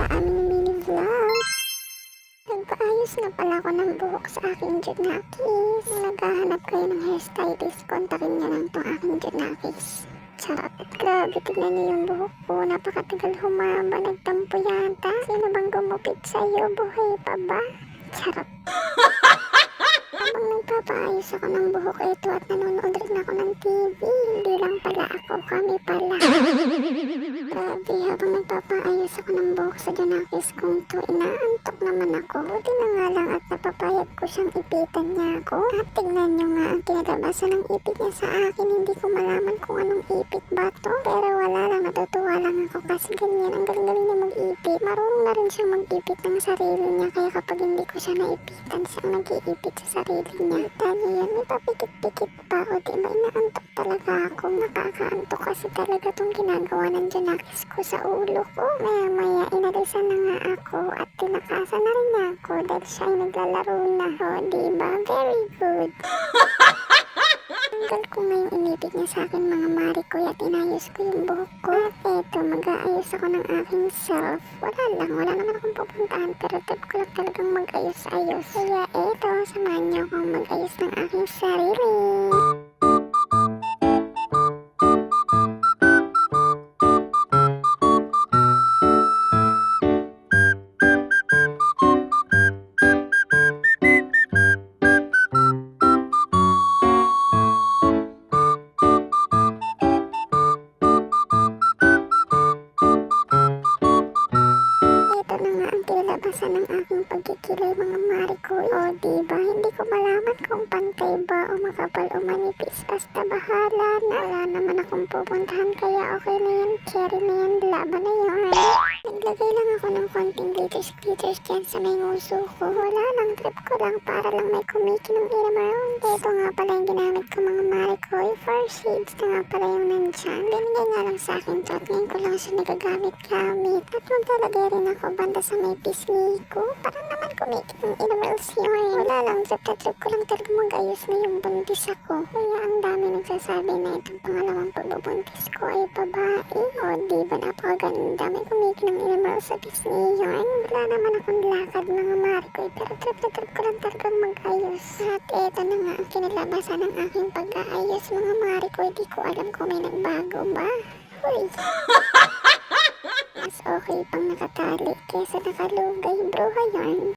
sa aming mini vlog. Nagpaayos na pala ako ng buhok sa aking Junakis. Kung naghahanap kayo ng hairstylist, kontakin niyo lang itong aking Junakis. Charot. Grabe, tignan niyo yung buhok ko. Napakatagal humaba, nagtampo yata. Sino bang gumupit sa'yo? Buhay pa ba? Charot. Habang nagpapaayos ako ng buhok ito at nanonood rin ako ng TV, hindi lang pala ako, kami pala. Grabe, habang nagpapaayos ako ng buhok sa Junakis kong to, inaantok naman ako. Buti na nga lang at napapayag ko siyang ipitan niya ako. At tignan nyo nga ang kinalabasan ng ipit niya sa akin. Hindi ko malaman kung anong ipit ba to. Pero wala lang, natutuwa lang ako kasi ganyan. Ang galing-galing niya mag-ipit. Marunong na rin siyang mag-ipit ng sarili niya. Kaya kapag hindi ko siya naipitan, siyang nag-iipit sa sarili niya. Tanya yan, may papikit-pikit pa. O diba, inaantok talaga ako. Nakakaantok kasi talaga itong ginagawa ng Junakis ko sa ulo ko. Maya-maya, inalisan na nga ako at tinakasan na rin ako dahil siya ay naglalaro na. O diba, very good. Tanggal ko nga yung inipit niya sa akin mga mari ko at inayos ko yung buhok ko. At eto, mag-aayos ako ng aking self. Wala naman akong pupuntahan pero trip ko lang talagang mag-ayos-ayos. Kaya eto, samahan niyo akong mag-ayos ng aking sarili. Kinalabasan ng aking pagkikilay mga mari ko. O diba, hindi ko malaman kung pantay ba o makapal o manipis. Basta bahala na. Wala naman akong pupuntahan kaya okay na yan. Cherry na yan, laban na yun. Naglagay lang ako ng konting glitters dyan sa may nguso ko. Wala lang, trip ko lang para lang may kumikinong around. Ito nga pala yung ginamit ko mga mari ko. Yung 4 shades na nga pala yung nandyan. Binigay nga lang sa akin to at ngayon ko lang siya nagagamit-gamit. At maglalagay rin ako banda sa may pisngi ko. Parang naman kumikinong around yun. Wala lang, trip ko lang talaga mag-ayos na yung buntis ako. Kaya ang dami nagsasabi na itong pangalawang pagbubuntis ko ay babae. O diba, napakaganda. May kumikinong around sa pisngi yun. Wala naman akong lakad mga mari ko. Pero trip ko lang talagang mag-ayos. At eto na nga ang kinalabasan ng aking pag-aayos mga mari ko. Hindi ko alam kung may nagbago ba. Uy! Mas okay pang nakatali kesa nakalugay, bro, yarn.